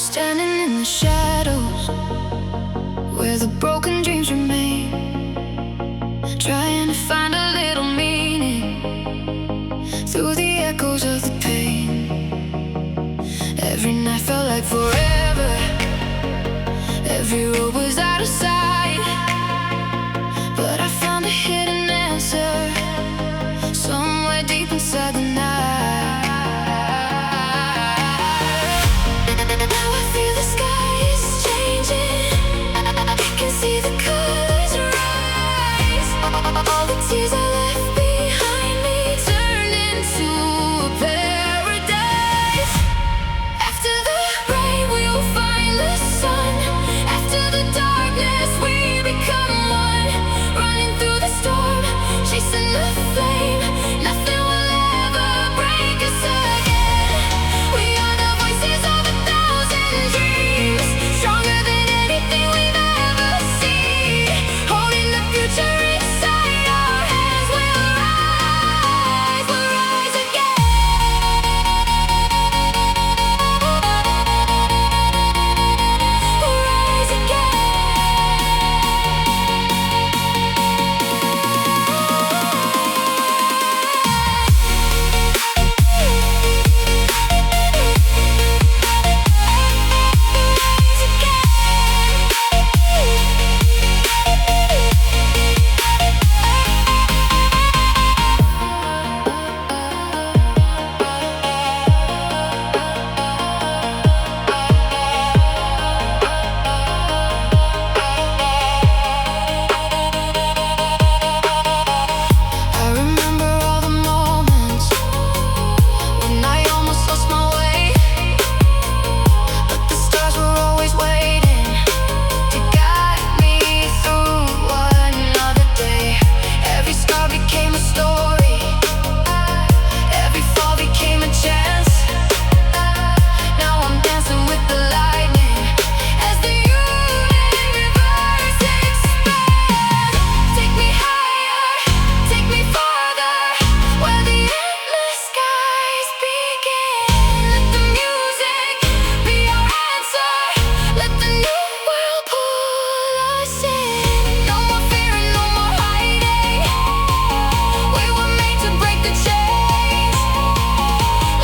standing in the shadows where the broken dreams remain, trying to find a little meaning through the echoes of the pain. Every night felt like forever, every road was out of sight, but I found a hidden answer somewhere deep inside the night. Now I feel the sky is changing, I can see the colors rise. All the tears I left behind me turned into a paradise. After the rain we'll find the sun, after the darkness we become one. Running through the storm, chasing the flame, nothing will ever break us again. We are the voices of a thousand dreams, stronger than anything we've ever seen. Holding the future inside our hands, we'll rise again. We'll rise again. I remember all the moments when I almost lost my way, but the stars were always waiting to guide me through another day. Every scar became a story, every fall became a chance. Now I'm dancing with the lightning as the universe expands. Take me higher, take me farther, where the endless skies begin. Let the music be our answer, let the new world pull us in. No more fear and no more hiding, we were made to break the chains.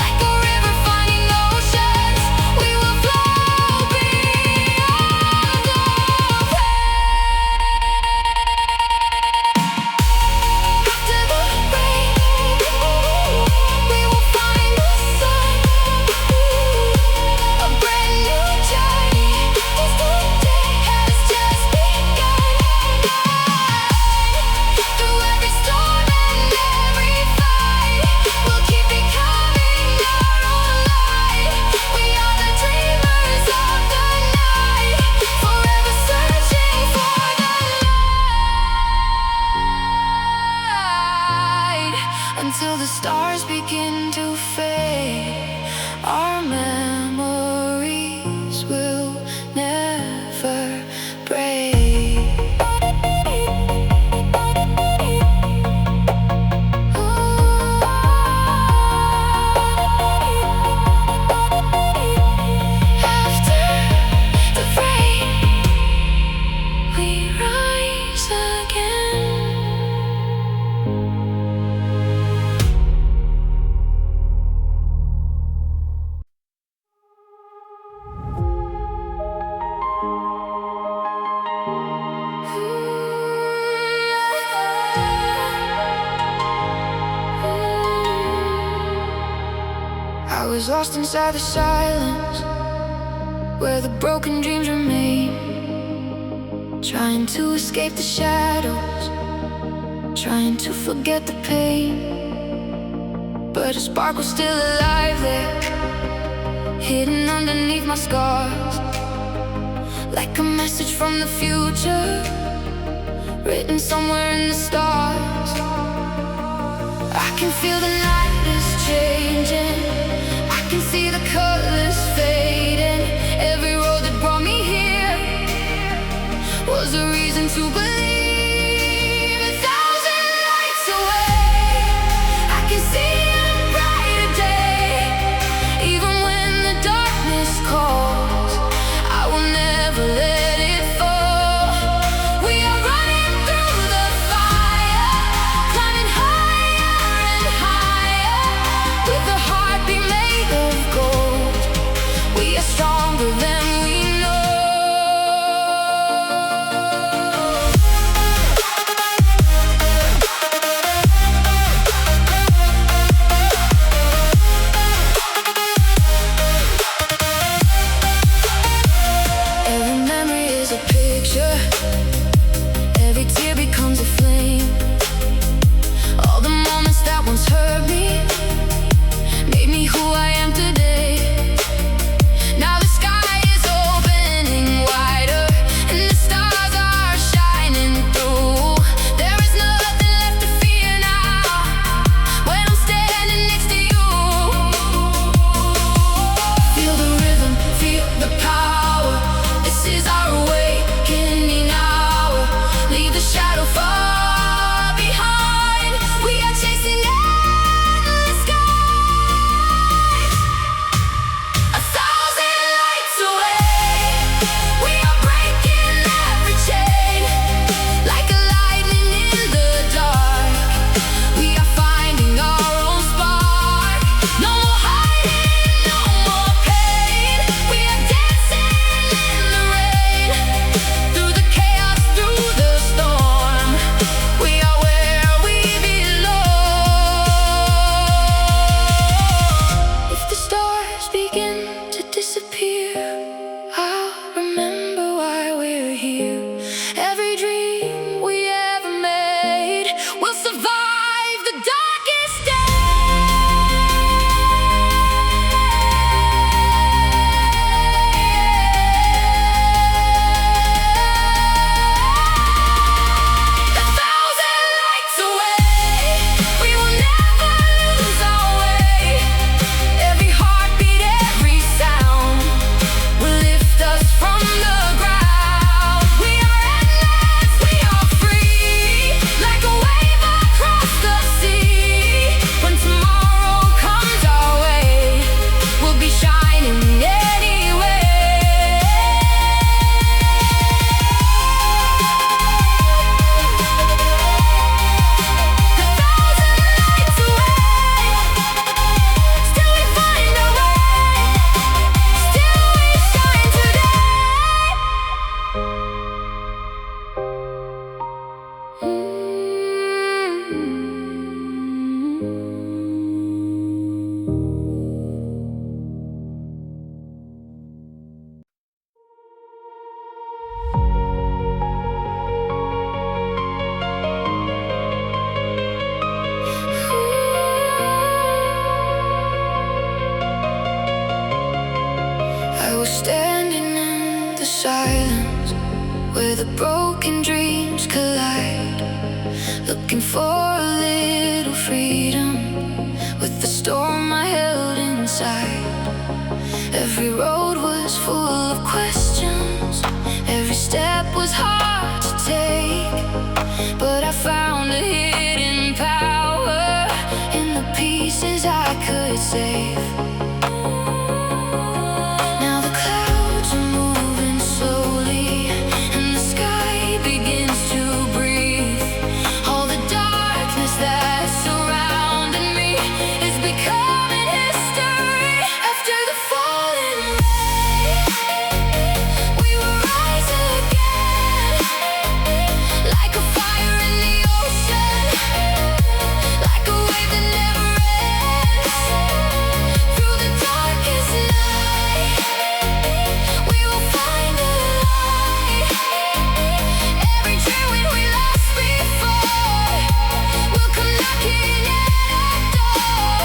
Like a river finding oceans, we will flow beyond the pain. After the rain, we will find the sun, a brand new journey. This new day has just begun. Through every storm and every fight, we'll keep becoming our own light. We are the dreamers of the night, forever searching for the light. Until the stars begin to fade, our memories will never break. After the rain, we rise again. I was lost inside the silence where the broken dreams remain, trying to escape the shadows, trying to forget the pain. But a spark was still alive there, hidden underneath my scars, like a message from the future, written somewhere in the stars. I can feel the night is changing, I can see the colors fading. Every road that brought me here was a reason to believe. 1,000 lights away, I can see a brighter day, even when the darkness calls. silence where the broken dreams collide, looking for a little freedom with the storm I held inside. Every road was full of questions, every step was hard to take, but I found a hidden power in the pieces I could save. Now the clouds are moving slowly and the sky begins to breathe. All the darkness that surrounded me is becoming history. After the falling rain, we will rise again, like a fire in the ocean, like a wave that never ends. Through the darkest night, we will find a light. Every dream we lost before will come knocking at our door.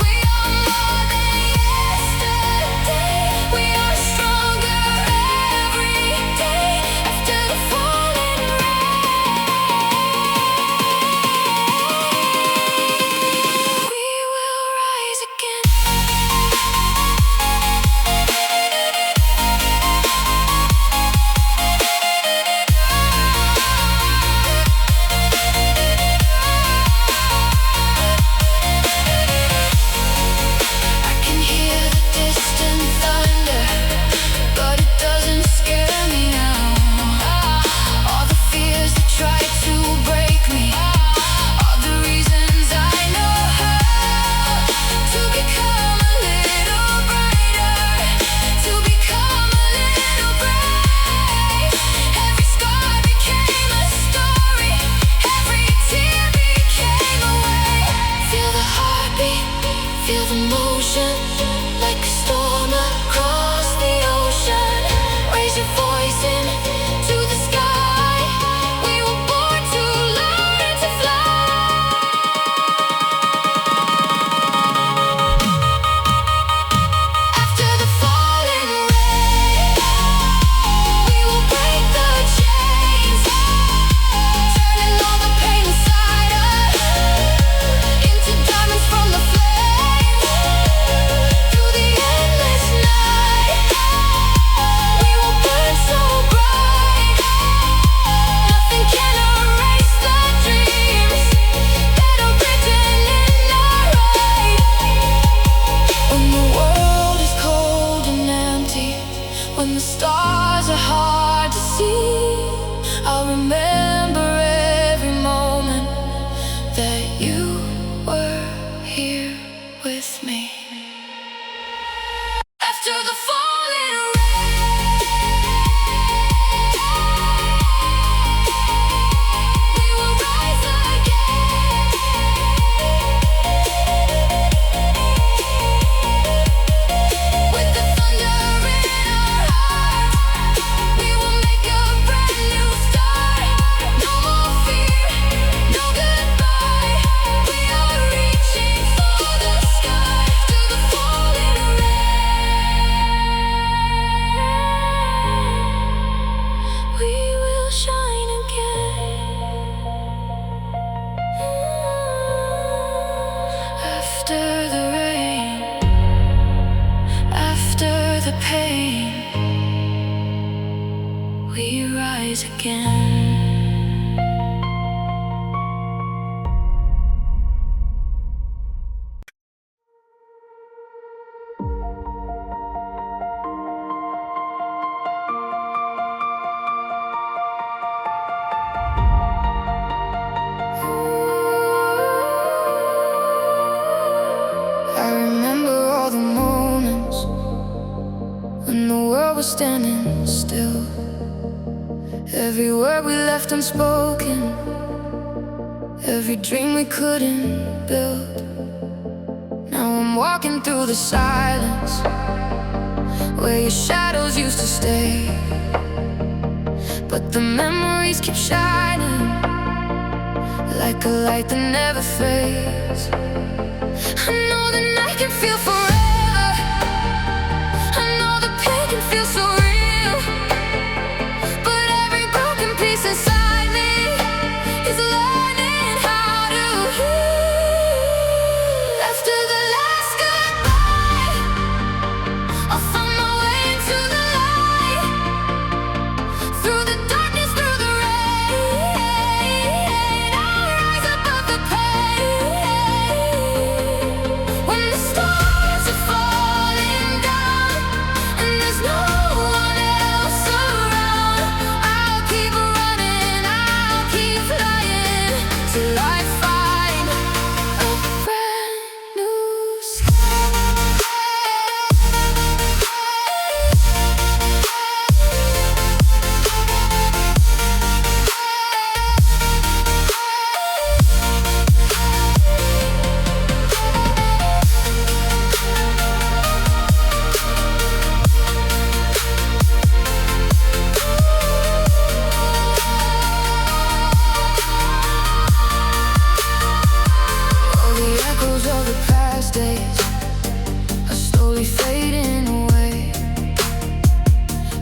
We are more than yesterday. We are stronger every day. After the falling rain, we will rise again. I can hear the distant thunder, but it doesn't scare me now. All the fears that try to break me are the reasons I know how to become a little brighter, to become a little brave. Every scar became a story, every tear became a wave. Feel the heartbeat, feel the motion, like a storm across the ocean. Raise your voice into the sky. We were born to learn to fly. After the falling rain, we will break the chains, turning all the pain inside us into diamonds from the flames. Through the endless night, we will burn so bright, nothing can erase the dreams that are written in our eyes. When the world is cold and empty, when the stars are hard to see, I'll remember every moment that you were here with me. After the falling rain, we will rise again. With the thunder in our hearts, we will make a brand new start. No more fear, no goodbye. We are reaching for the sky. To the falling rain, we will shine again. After the rain, after the pain, we rise again. I remember all the moments when the world was standing still. Every word we left unspoken, every dream we couldn't build. Now I'm walking through the silence where your shadows used to stay, but the memories keep shining like a light that never fades. I know the night can feel forever. I know the pain can feel so real.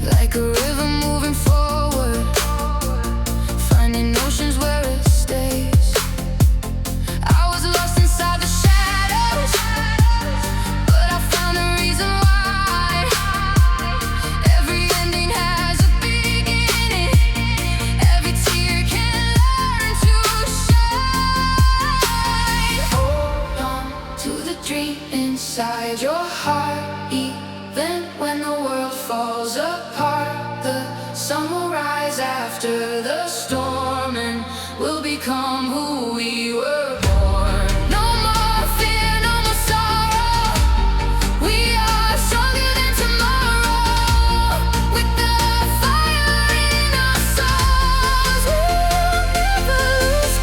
like a river moving forward, finding oceans where it stays. I was lost inside the shadows, but I found a reason why. Every ending has a beginning, every tear can learn to shine. Hold on to the dream inside your heart, even when the world falls apart. The sun will rise after the storm, and we'll become who we were born. No more fear, no more sorrow. We are stronger than tomorrow. With the fire in our souls, we'll never lose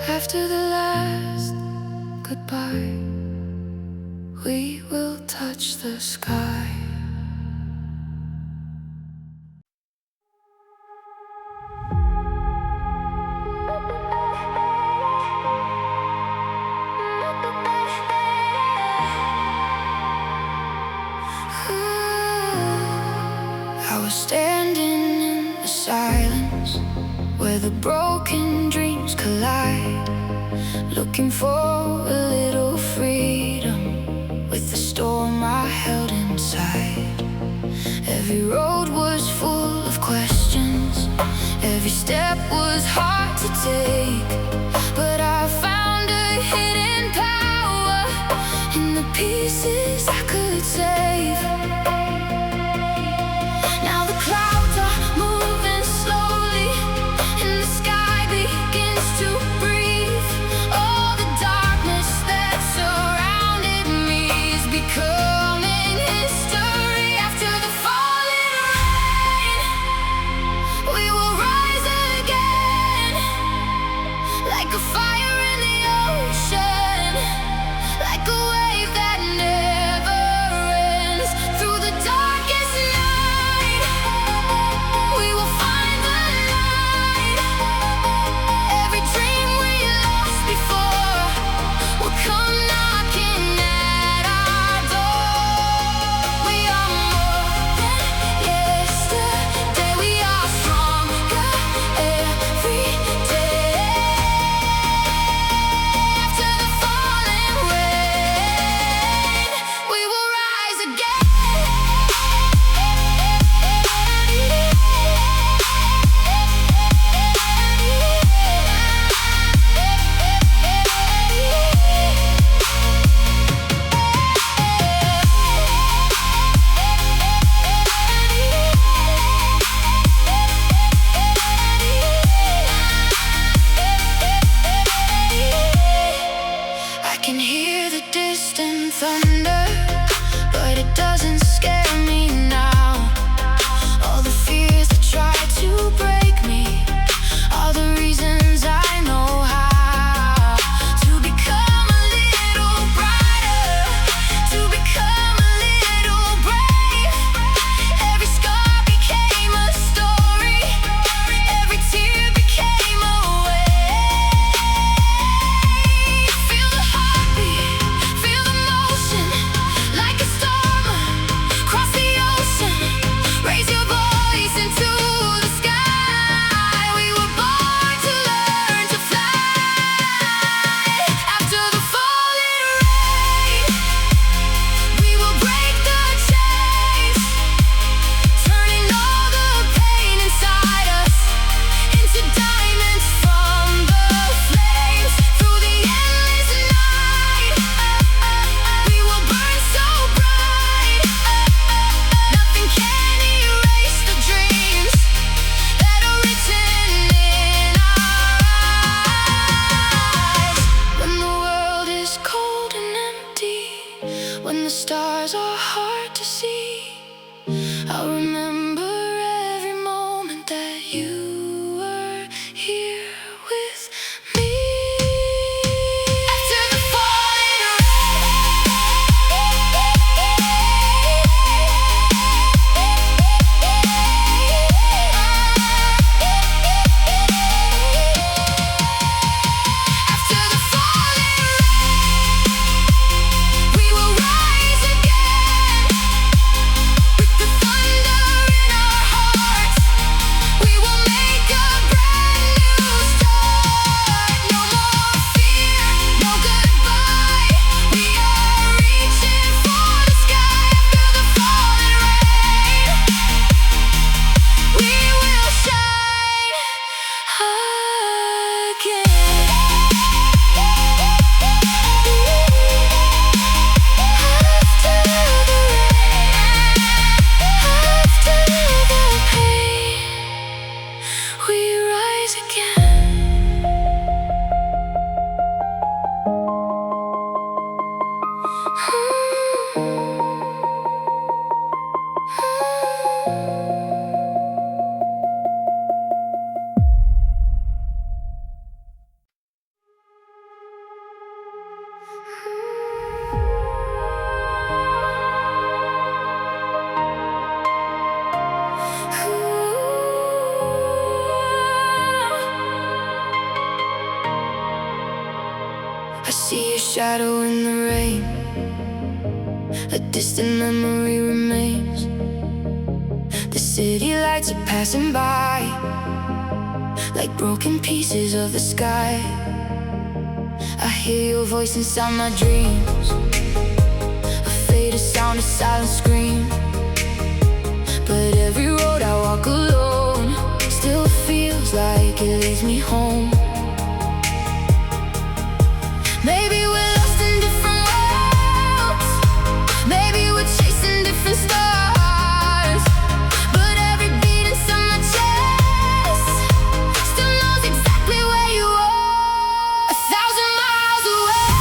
after the last goodbye, we will touch the sky. I was standing in the silence where the broken dreams collide, looking for a little freedom with the storm I held inside. Every road was full of questions, every step was hard to take, but I found a hidden power in the pieces I could save. Now the clouds are moving slowly, and the sky begins to breathe. All the darkness that surrounded me is becoming history. After the falling rain, we will rise again, like See your shadow in the rain. A distant memory remains. The city lights are passing by, like broken pieces of the sky. I hear your voice inside my dreams, a faded sound, a silent scream. But every road I walk alone still feels like it leads me home. Maybe we're lost in different worlds, maybe we're chasing different stars, but every beat inside my chest still knows exactly where you are. 1,000 miles away,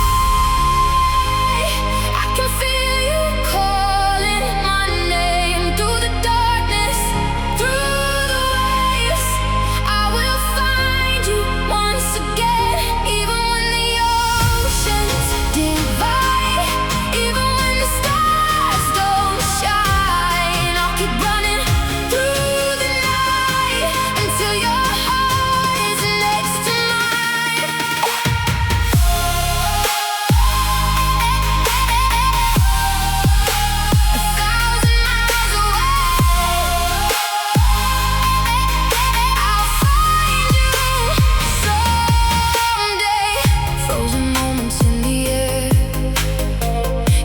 I can feel you calling my name through the darkness, through the waves. I will find you once again, even when the oceans divide, even when the stars don't shine. I'll keep running through the night until your heart is next to mine. 1,000 miles away, I'll find you someday. Frozen moments in the air,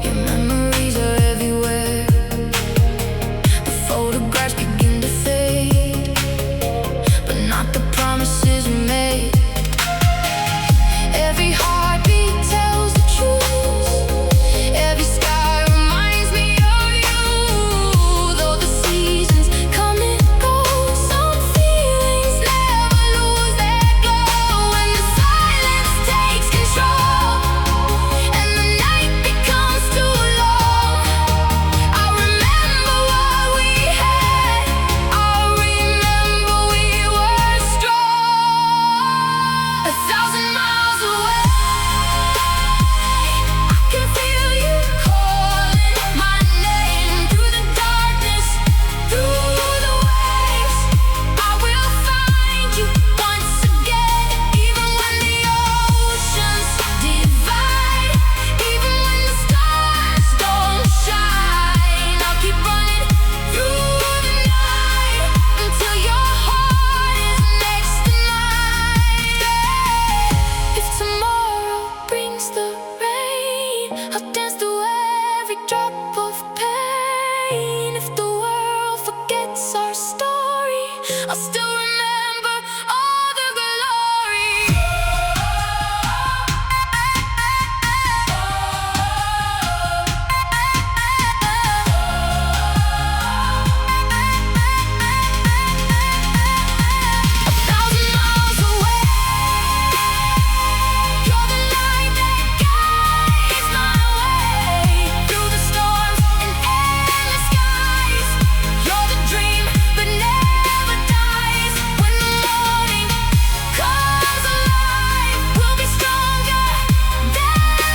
your memories are everywhere. The photographs begin to fade, but not the promises we made. Every heartbeat tells the truth, every sky reminds me of you. Though the seasons come and go, some feelings never lose their glow. When the silence takes control and the night becomes too long, I'll remember what we had, I'll remember we were strong. 1,000 miles away, I can feel you calling my name through the darkness, through the waves. I will find you once again, even when the oceans divide, even when the stars don't shine. I'll keep running through the night until your heart is next to mine. If tomorrow brings the rain, I'll dance through every drop of pain. If the world forgets our story, I'll still remember all the glory. 1,000 miles away, you're the light that guides my way through the storms and endless skies. You're the dream that never dies. When the morning comes alive, we'll be stronger than the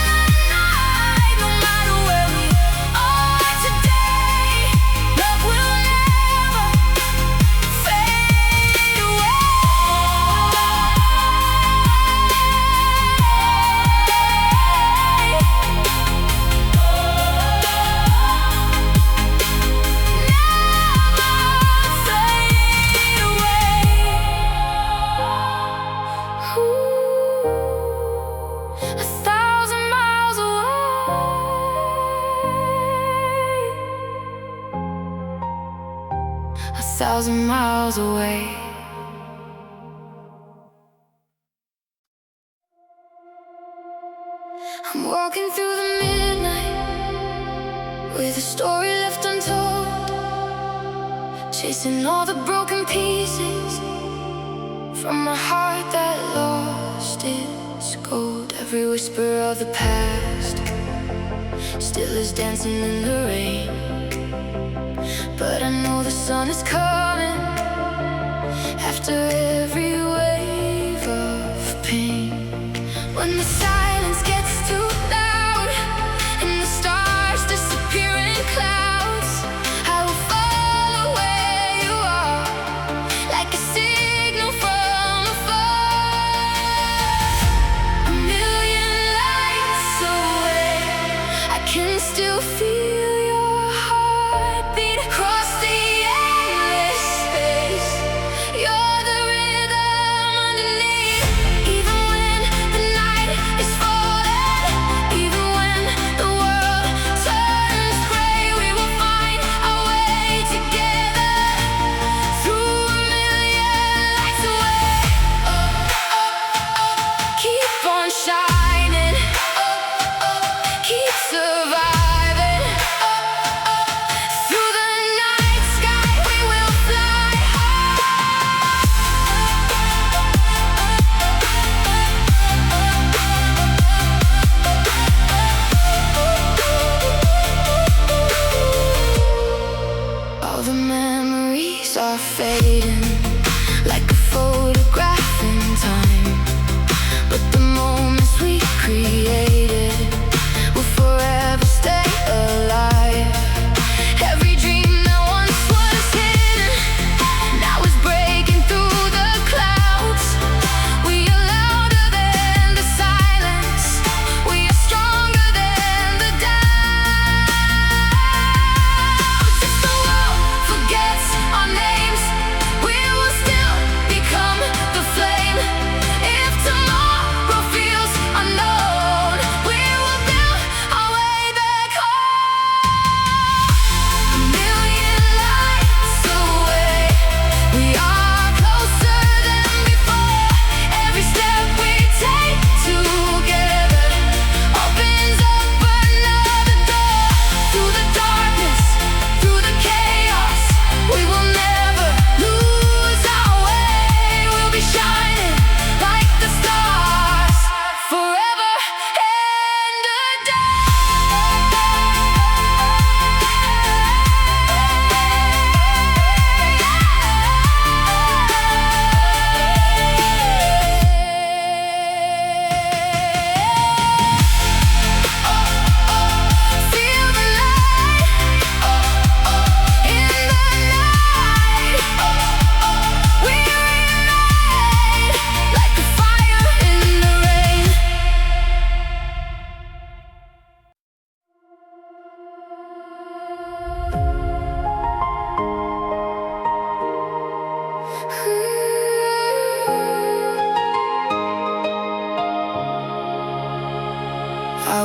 night. No matter where we are today, love will never fade away. 1,000 miles away, 1,000 miles away. I'm walking through the midnight with a story left untold, chasing all the broken pieces from my heart that lost its gold. Every whisper of the past still is dancing in the rain, but I know the sun is coming after every wave of pain. When the silence gets too loud and the stars disappear in clouds, I will follow where you are, like a signal from afar. A million lights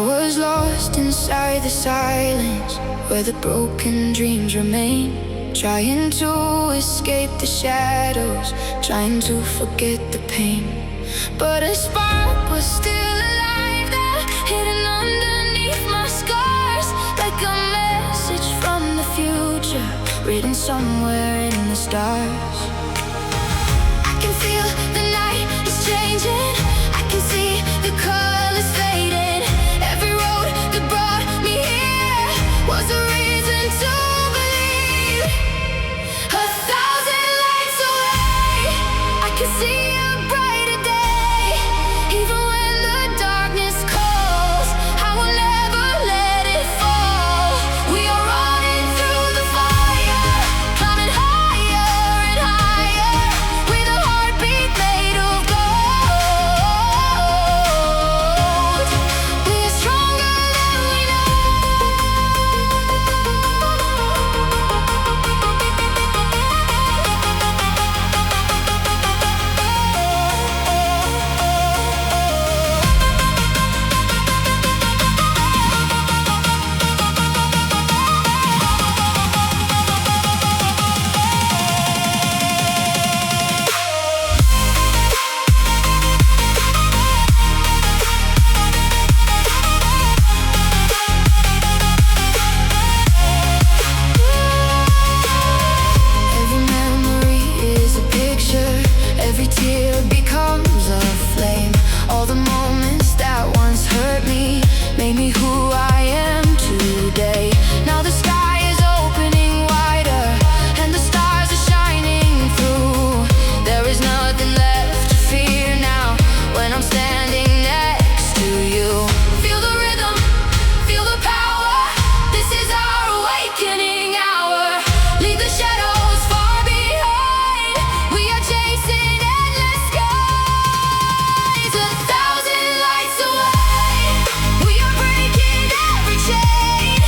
was lost inside the silence, where the broken dreams remain, trying to escape the shadows, trying to forget the pain. But a spark was still alive there, hidden underneath my scars, like a message from the future, written somewhere in the stars. I can feel the night is changing, I can see the colors fading. Every road that brought me here was a reason to believe. 1,000 lights away, I can see a brighter day. Even when the darkness calls, I will never let it fall. We are running through the fire, climbing higher and higher, with a heartbeat made of gold. We are stronger than we know. Every memory is a picture, every tear becomes a flame. All the moments that once hurt me made me who I am today. Now the sky is opening wider, and the stars are shining through. There is nothing left to fear now when I'm standing next to you. Feel the rhythm, feel the power. This is our awakening hour. Leave the shadows far behind. We are chasing endless skies. 1,000 lights away, we are breaking every chain.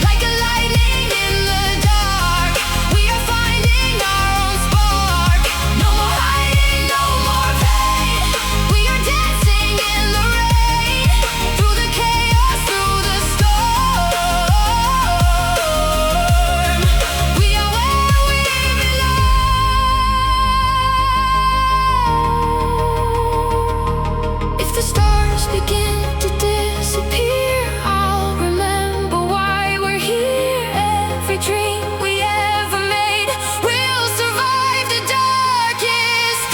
Like a lightning in the dark, we are finding our own spark. No more hiding, no more pain. We are dancing in the rain, through the chaos, through the storm. We are where we belong. If the stars begin to disappear, I'll remember why we're here. Every dream we ever made will survive the darkest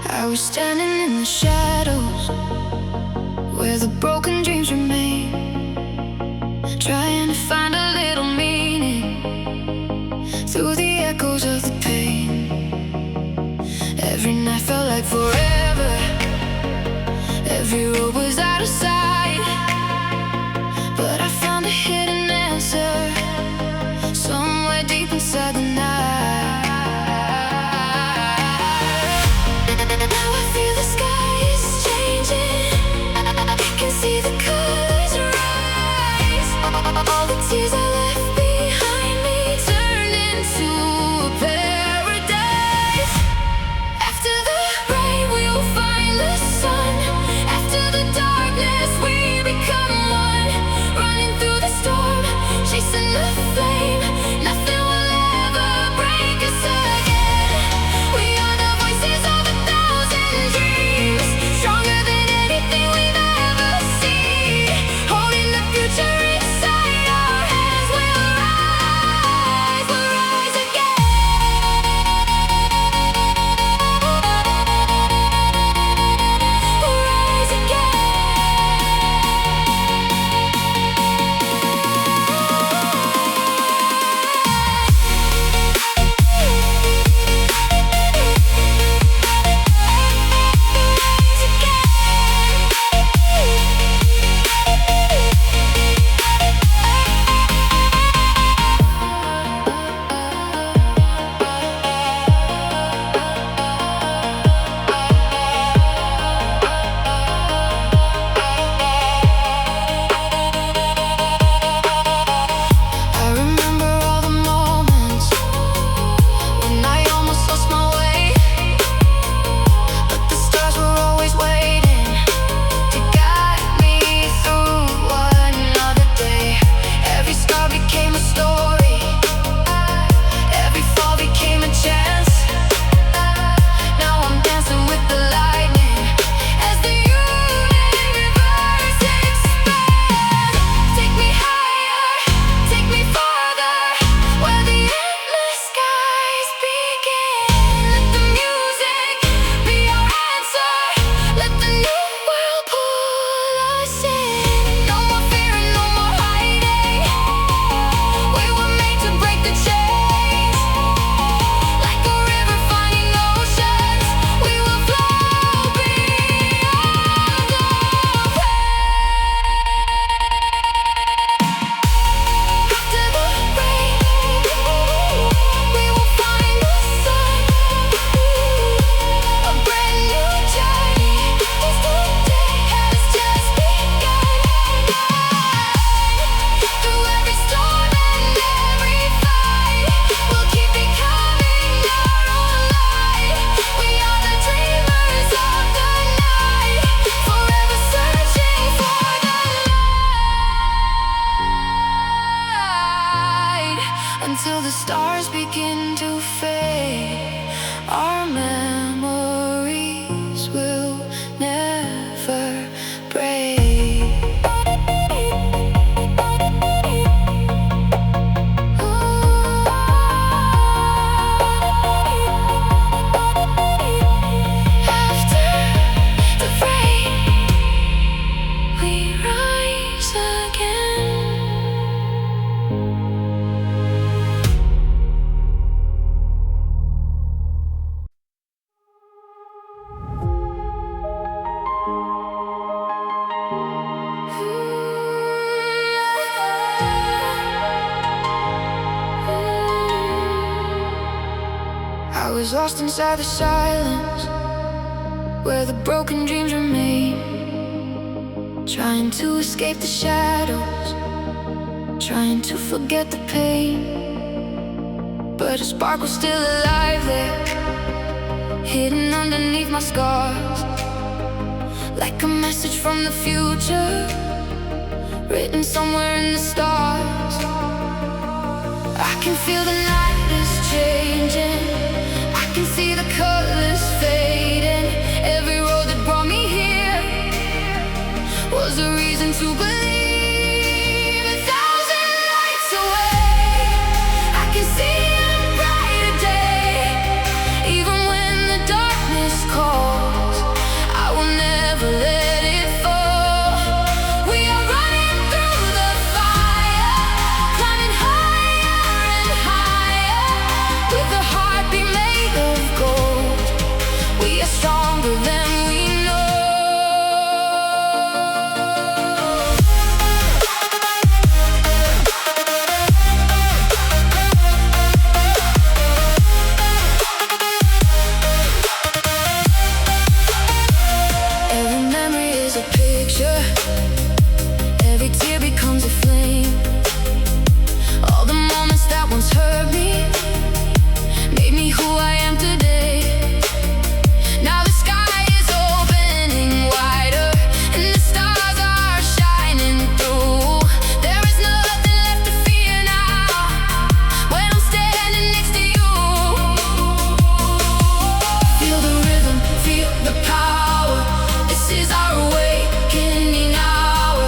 I was standing in the shadows, where the broken dreams remain, trying to find a little meaning through the echoes of the pain. Every night felt like forever, every road was out of sight, but I found a hidden answer somewhere deep inside the night. Now I feel the sky is changing, I can see the colors rise. All the was lost inside the silence where the broken dreams remain, trying to escape the shadows, trying to forget the pain. But a spark was still alive there, hidden underneath my scars, like a message from the future, written somewhere in the stars. I can feel the night is changing, I can see the colors fading. Every road that brought me here was a reason to believe. 1,000 lights away, I can see a brighter day. Even when the darkness calls, I will never let it fall. We are running through the fire, climbing higher and higher, with a heartbeat made of gold. We are stronger than we know. Every memory is a picture, every tear becomes a flame. All the moments that once hurt me made me who I am today. Now the sky is opening wider and the stars are shining through. There is nothing left to fear now when I'm standing next to you. Feel the rhythm, feel the power. This is our awakening hour.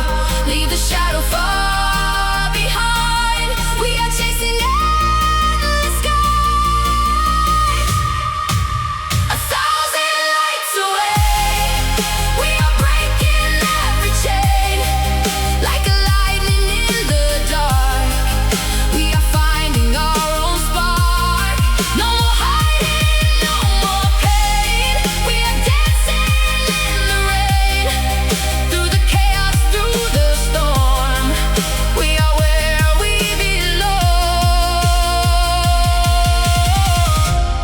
Leave the shadow far behind. We are chasing endless skies. 1,000 lights away, we are breaking every chain. Like a lightning in the dark, we are finding our own spark. No more hiding, no more pain. We are dancing in the rain, through the chaos, through the storm. We are where we belong.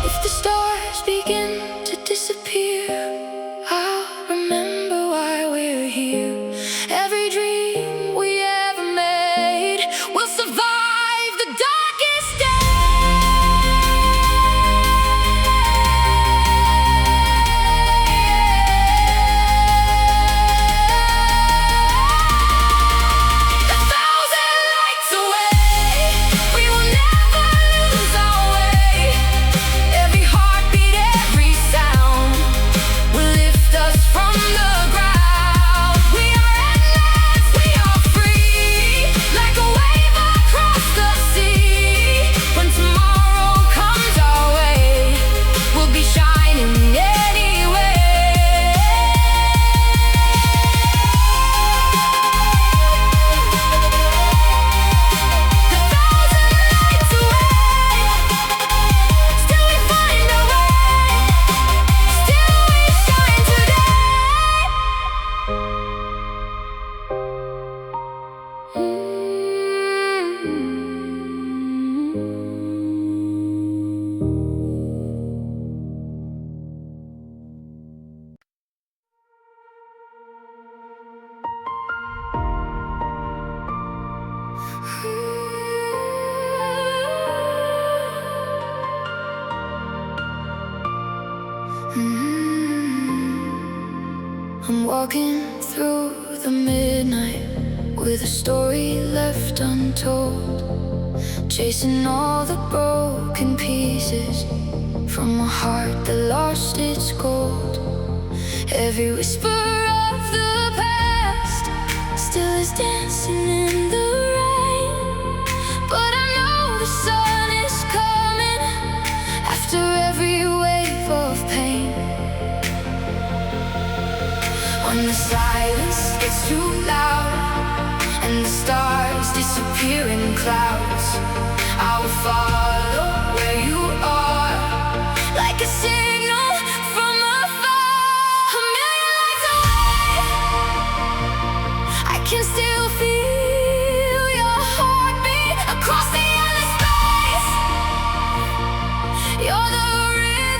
If the stars begin to disappear, I'll remember why we're here. Every dream we ever made will survive the darkest day. 1,000 lights away, we will never lose our way. Every heartbeat, every sound will lift us from the ground. We are endless, we are free, like a wave across the sea. When tomorrow comes our way, we'll be shining anyway. 1,000 lights away, still we find our way, still we shine today. I'm walking through the midnight with a story left untold, chasing all the broken pieces from a heart that lost its gold. Every whisper of the past still is dancing in the rain, but I know the sun is coming after every wave of pain. When the silence gets too loud and the stars disappear in clouds, I will follow where you are, like a signal from afar. A million lights away, I can still feel your heartbeat across the endless space. You're the rhythm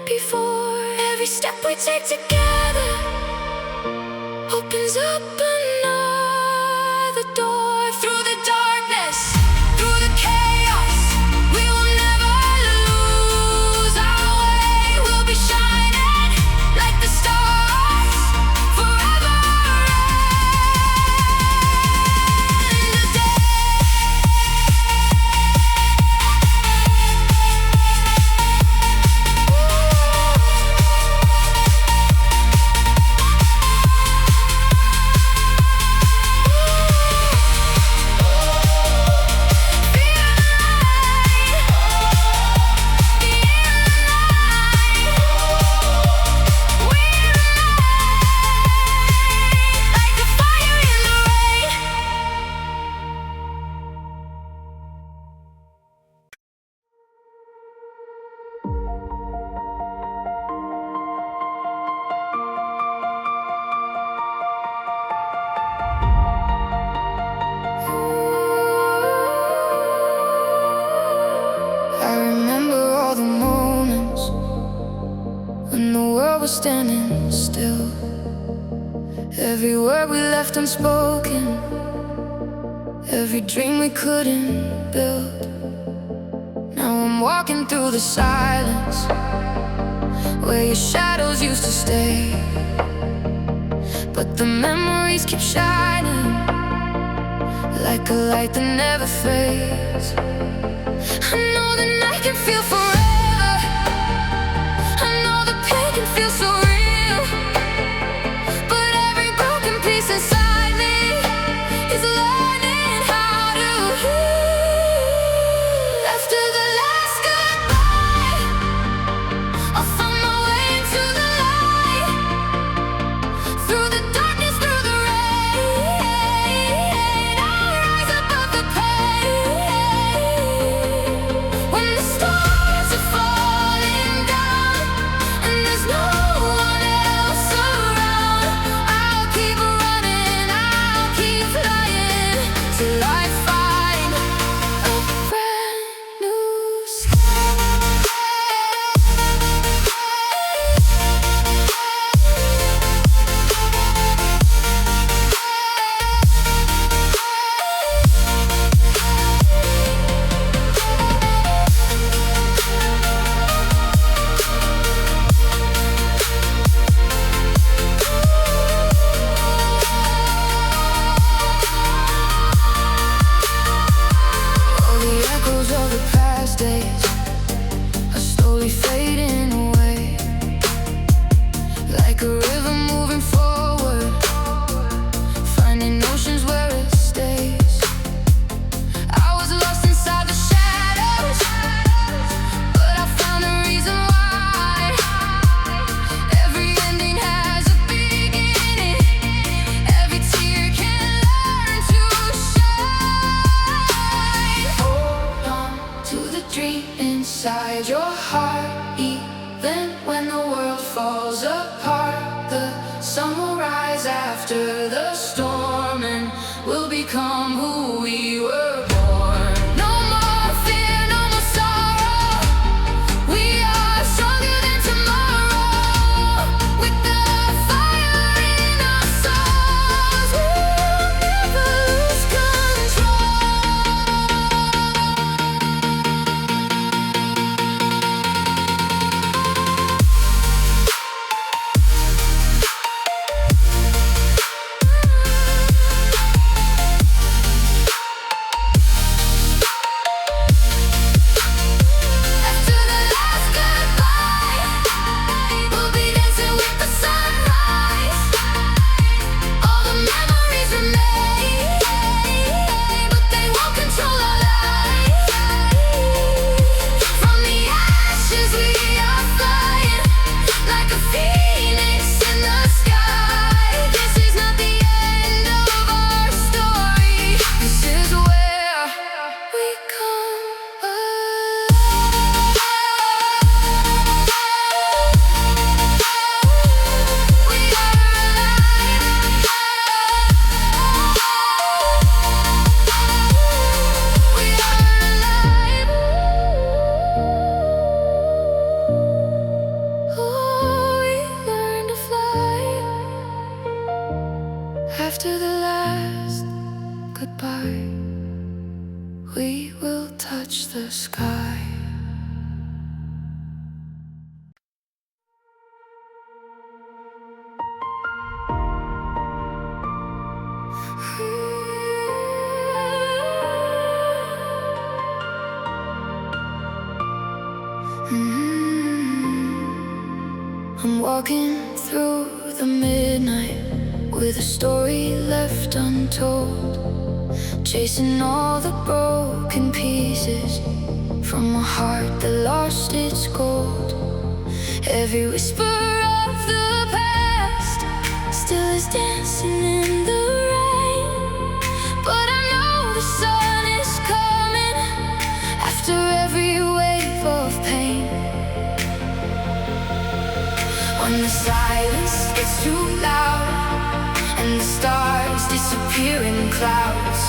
before. Every step we take together opens up another door. Through the darkness, through the chaos, we will never lose our way. We'll be shining like the stars forever and a day. I remember all the moments when the world was standing still. Every word we left unspoken, every dream we couldn't build. Now I'm walking through the silence where your shadows used to stay, but the memories keep shining like a light that never fades. I know the night can feel forever, I know the pain can feel so real, but every broken piece inside me is learning how to heal. After the last goodbye, I'll find my way into the light. Through the darkness, through the rain, I'll rise above the pain. When the stars are falling down and there's no one else around, I'll keep running, I'll keep flying till I find a brand new sky. All the echoes of the past days are slowly fading away, like a river moving forward, finding oceans where it stays. I was lost inside the shadows, but I found a reason why. Every ending has a beginning, every tear can learn to shine. Hold on to the dream inside your heart, even when the world falls apart. The sun will rise after the storm, and we'll become who we were born. No more fear, no more sorrow. We are stronger than tomorrow. With the fire in our souls, we'll never lose control. touch the sky. I'm walking through the midnight with a story left untold, chasing all the broken pieces from a heart that lost its gold. Every whisper of the past still is dancing in the rain, but I know the sun is coming after every wave of pain. When the silence gets too loud and the stars disappear in clouds,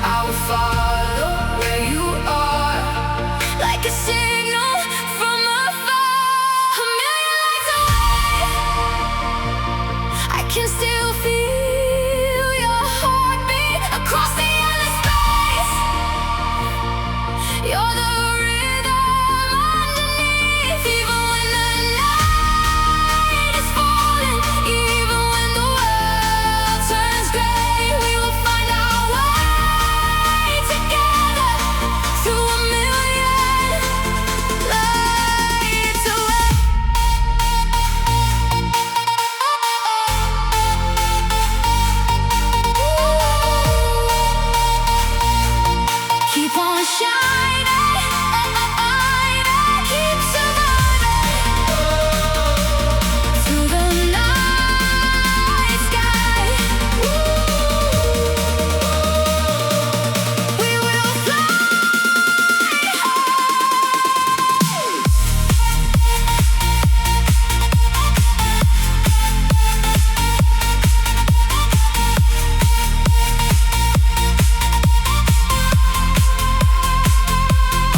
I will follow where you are, like a signal from afar. A million lights away, I can still feel your heartbeat across the endless space. You're the rhythm underneath, even when the night is falling, even when the world turns gray. We will find our way together through a million lights away. Keep on shining, keep surviving through the night sky. We will fly.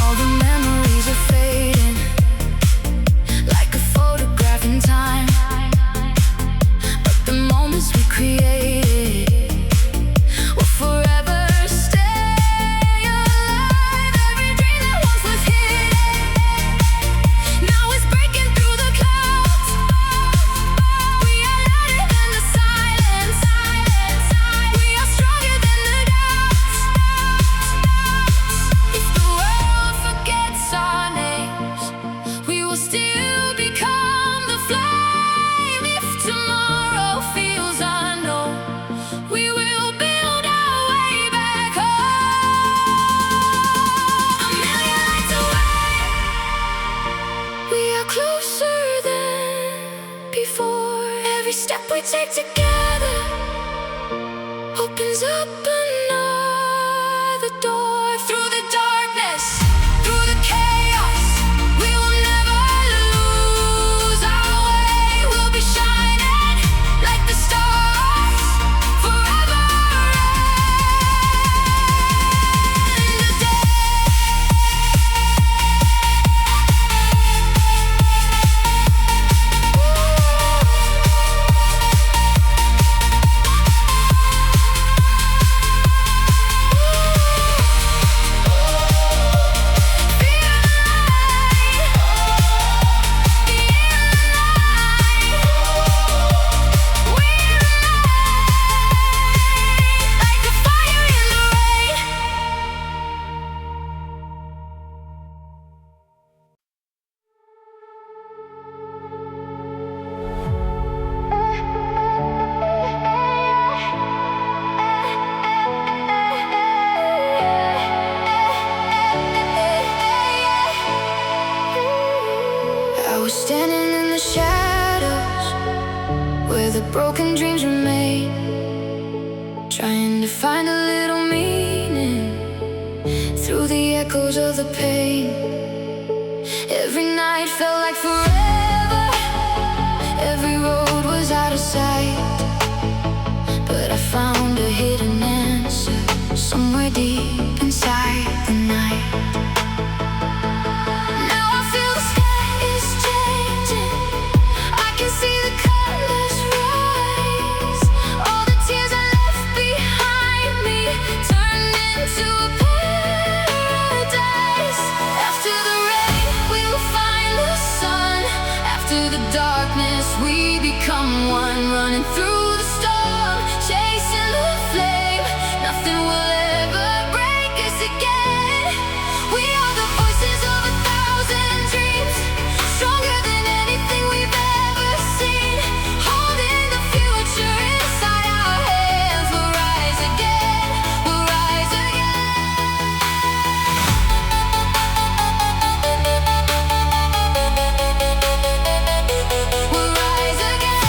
All the memories are fading, like a photograph in time. But the moments we created will forever stay alive. Every dream that once was hidden now is breaking through the clouds. We are louder than the silence. We are stronger than the doubts. If the world forgets our names, we will still become the flame. If tomorrow feels unknown, we will build our way back home. A million lights away, we are closer than before. Every step we take together opens up another door. Through the darkness, through the chaos, we will never lose our way. We'll be shining like the stars forever in the day. Like a fire in the rain. I was standing in the shadows where the broken dreams remain, trying to find a little meaning through the echoes of the pain. Every night felt like forever, every road was out of sight, but I found a hidden answer somewhere deep inside the night. Now I feel the sky is changing, I can see the colors rise. All the tears I left behind me turned into a paradise. darkness, we become one, running through the storm, chasing the flame. Nothing will ever break us again. We are the voices of 1,000 dreams, stronger than anything we've ever seen. Holding the future inside our hands. We'll rise again, we'll rise again. We'll rise again.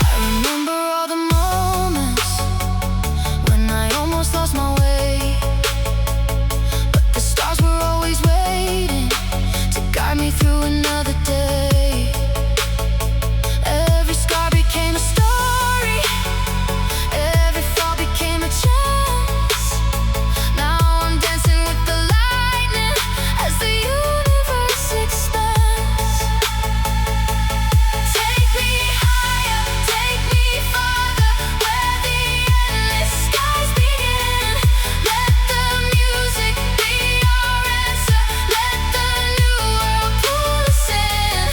I remember all the moments when I almost lost my way, but the stars were always waiting to guide me through another day. Every scar became a story, every fall became a chance. Now I'm dancing with the lightning as the universe expands. Take me higher, take me farther, where the endless skies begin. Let the music be our answer, let the new world pull us in.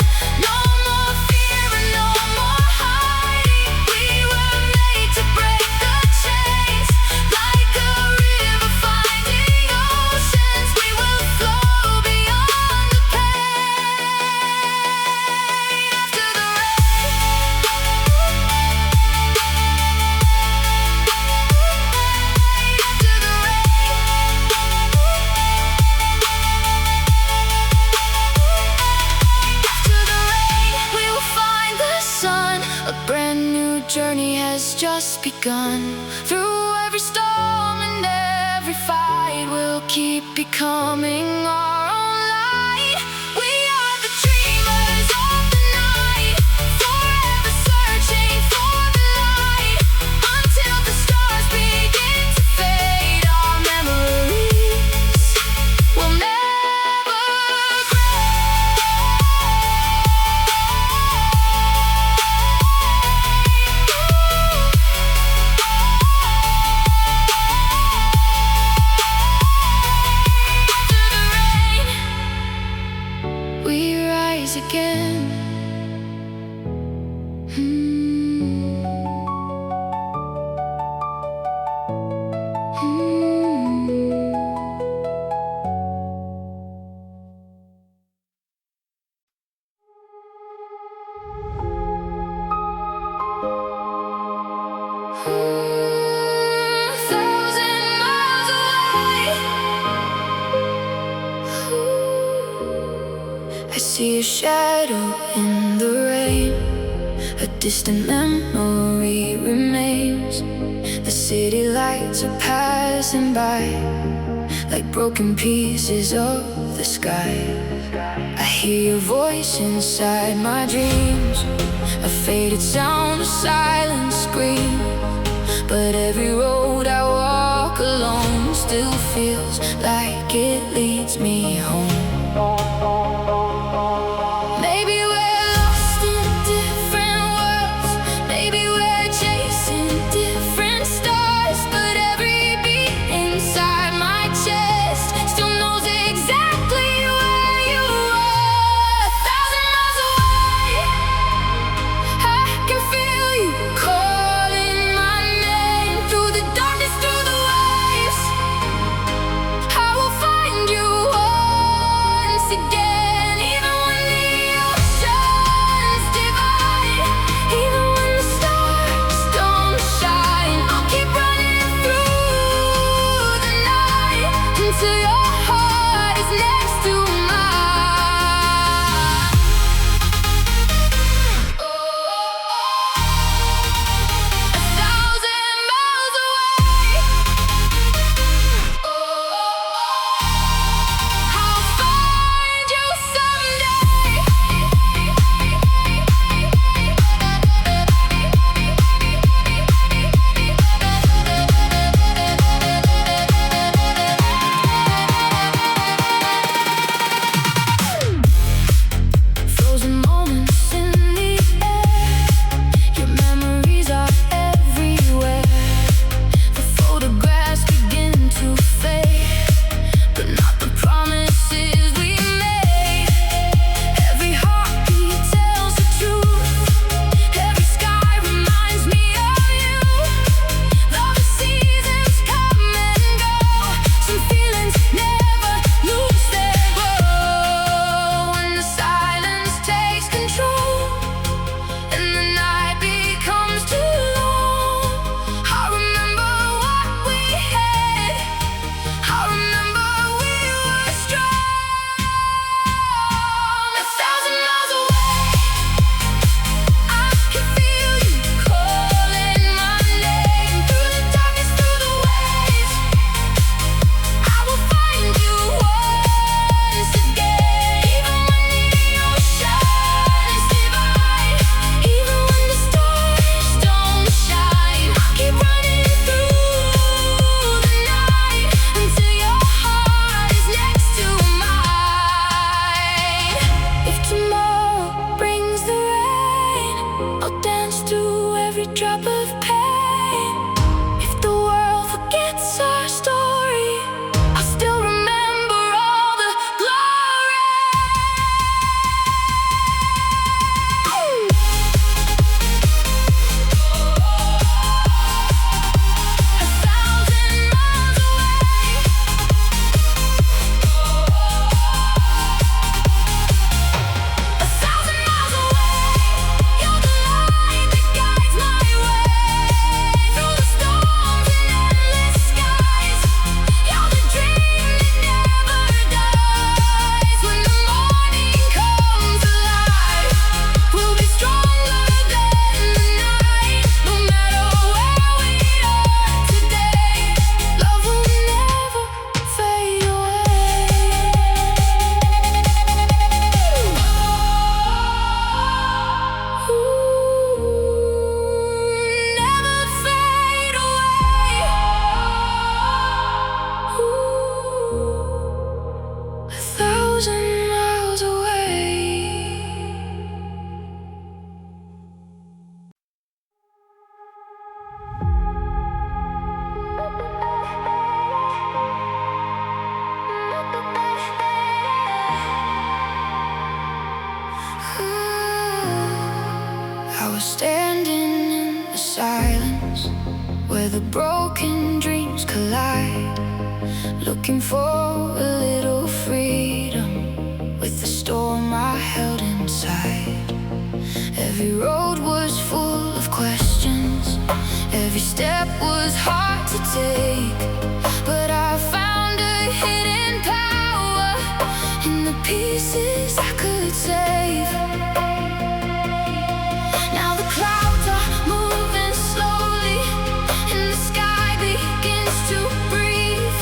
No more fear and no more hiding. We were made to break the chains. Like a river finding oceans, we will flow beyond the pain. After the rain, we will find the sun. A brand new journey has just begun. Through every storm and every fight, we'll keep becoming our own light. We are the dreamers of the night, forever searching for the light. Until the stars begin to fade, our memories will never we rise again. Thousand miles away, I see a shadow in the rain. A distant memory remains. The city lights are passing by, like broken pieces of the sky. I hear your voice inside my dreams, a faded sound, a silent scream. But every road I walk alone still feels like it leads me home. Maybe we're lost in different worlds, maybe we're chasing different stars, but every beat inside my chest still knows exactly where you are. 1,000 miles away, I can feel you calling my name. Through the darkness, through the waves, I will find you. Oh, where the broken dreams collide, looking for a little freedom with the storm I held inside. Every road was full of questions, every step was hard to take, but I found a hidden power in the pieces I could save. Now the clouds are moving slowly and the sky begins to breathe.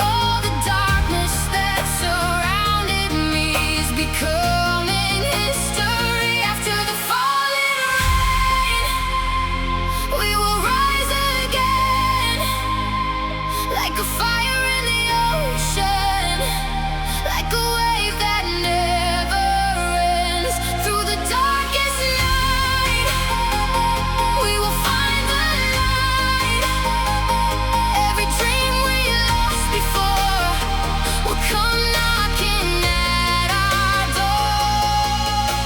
All the darkness that surrounded me is becoming history. After the falling rain, we will rise again, like a fire in the ocean, like a wave that never ends. Through the darkest night, we will find the light. Every dream we lost before will come knocking at our door.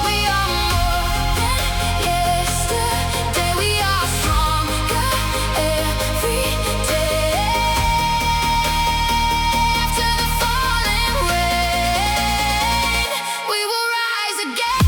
We are more than yesterday, we are stronger every day. After the falling rain, we will rise again.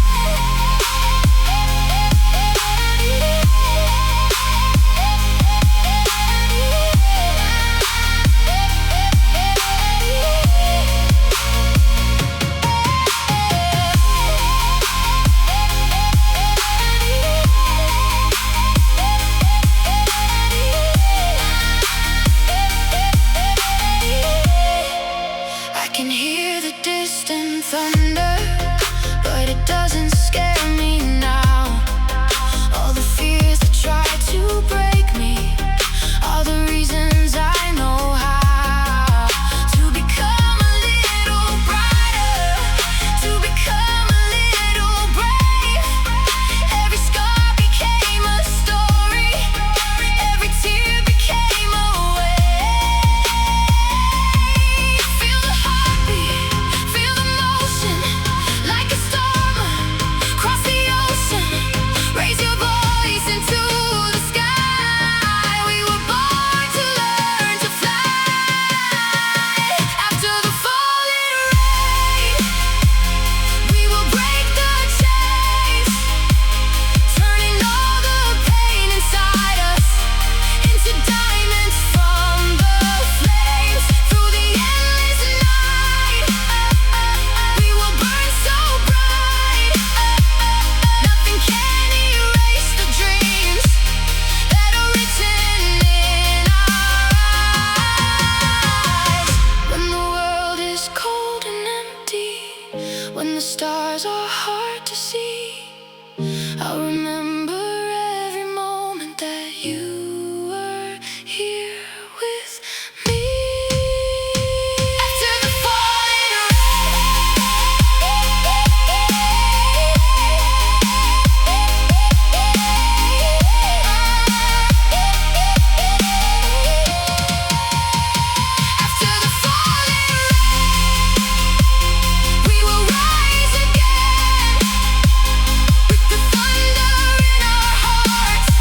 I can hear the distant thunder, but it doesn't scare me now. All the fears that try to break me are the reasons I know how to become a little brighter, to become a little brave. Every scar became a story, every tear became a wave. Feel the heartbeat, feel the motion, like a storm across the ocean. Raise your voice into the sky. We were born to learn to fly. After the falling rain, we will break the chains, turning all the pain inside us into diamonds from the flames. Through the endless night, we will burn so bright. Nothing can erase the dreams that are written in our eyes. When the world is cold and empty, when the stars are hard to see, I'll remember every moment that you were here with me. After the falling After the falling rain, we will rise again, with the thunder in our hearts.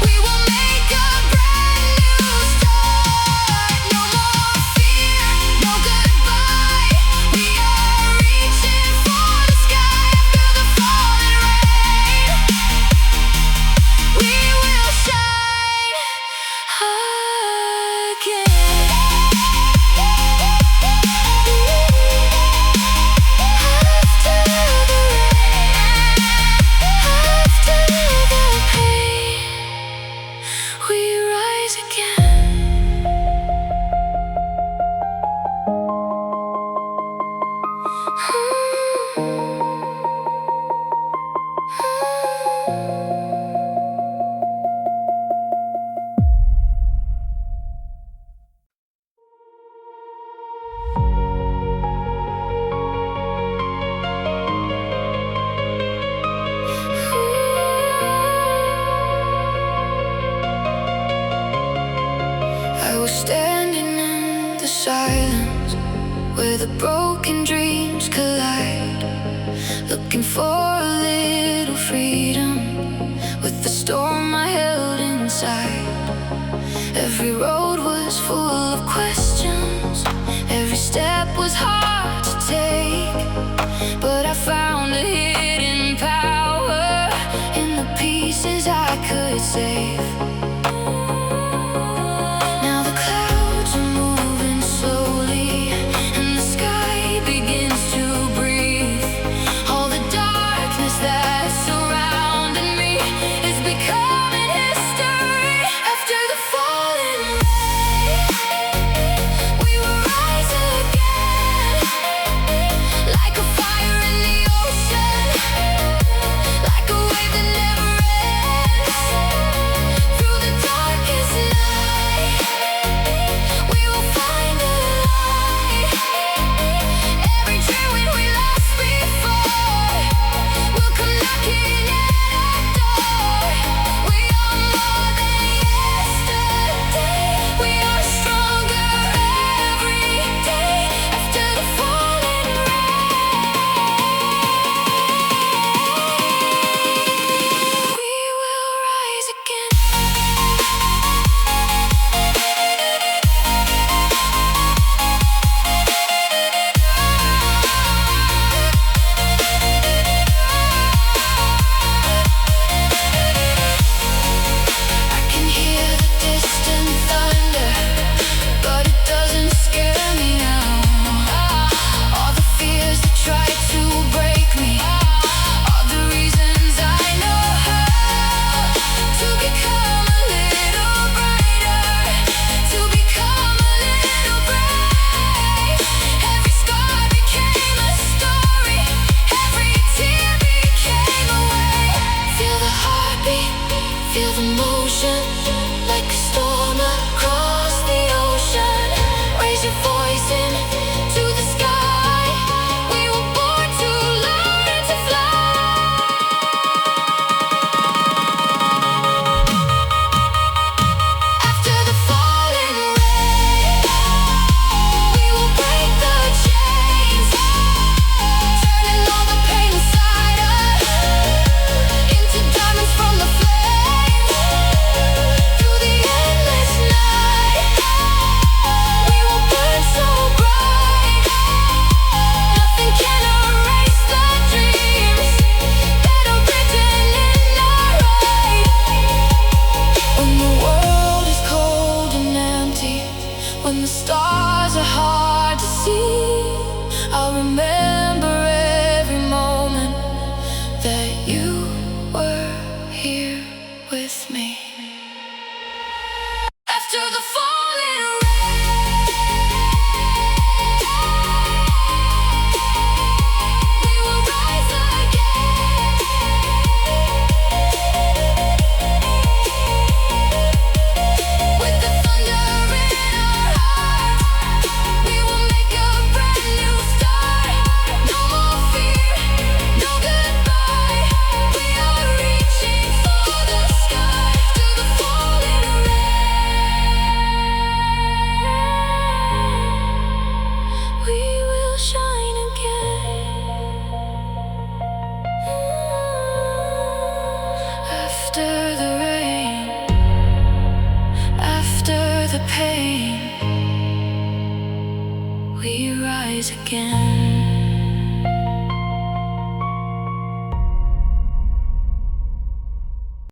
We will make a brand new start. No more fear, no goodbye. We are reaching for the sky. After the falling rain, we will shine again. After the rain, after the pain, we rise again. I was standing in the silence where the broken dreams collide, looking for a little freedom with the storm I held inside. step was hard to take, but I found a hidden power in the pieces I could save. Now the clouds are moving slowly, and the sky begins to breathe. All the darkness that surrounded me is becoming history. After the falling rain, we will rise again, like a fire in the ocean, like a wave that never ends. Through the darkest night, we will find a light. Every dream we lost before will come knocking at our door. We are more than yesterday. We are stronger every day. After the falling rain, we will rise again. I can hear the distant thunder, but it doesn't scare me now. All the fears that try to break me are the reasons I know how to become a little brighter, to become a little brave. Every scar became a story, every tear became a wave. Feel the heartbeat, feel the motion, like a storm across the ocean. Raise your voice into the sky. We were born to learn to fly. After the falling rain, we will break the chains, turning all the pain inside us into diamonds from the flames. Through the endless night, we will burn so bright. Nothing can erase the dreams that are written in our eyes. When the world is cold and empty, when the stars are hard to see, I'll remember every moment that you were here with me. After the falling rain, we will rise again. With the thunder in our hearts, we will make a brand new start. No more fear, no goodbye. We are reaching for the sky. To the falling rain, we will shine again. After the rain, after the pain, we rise again.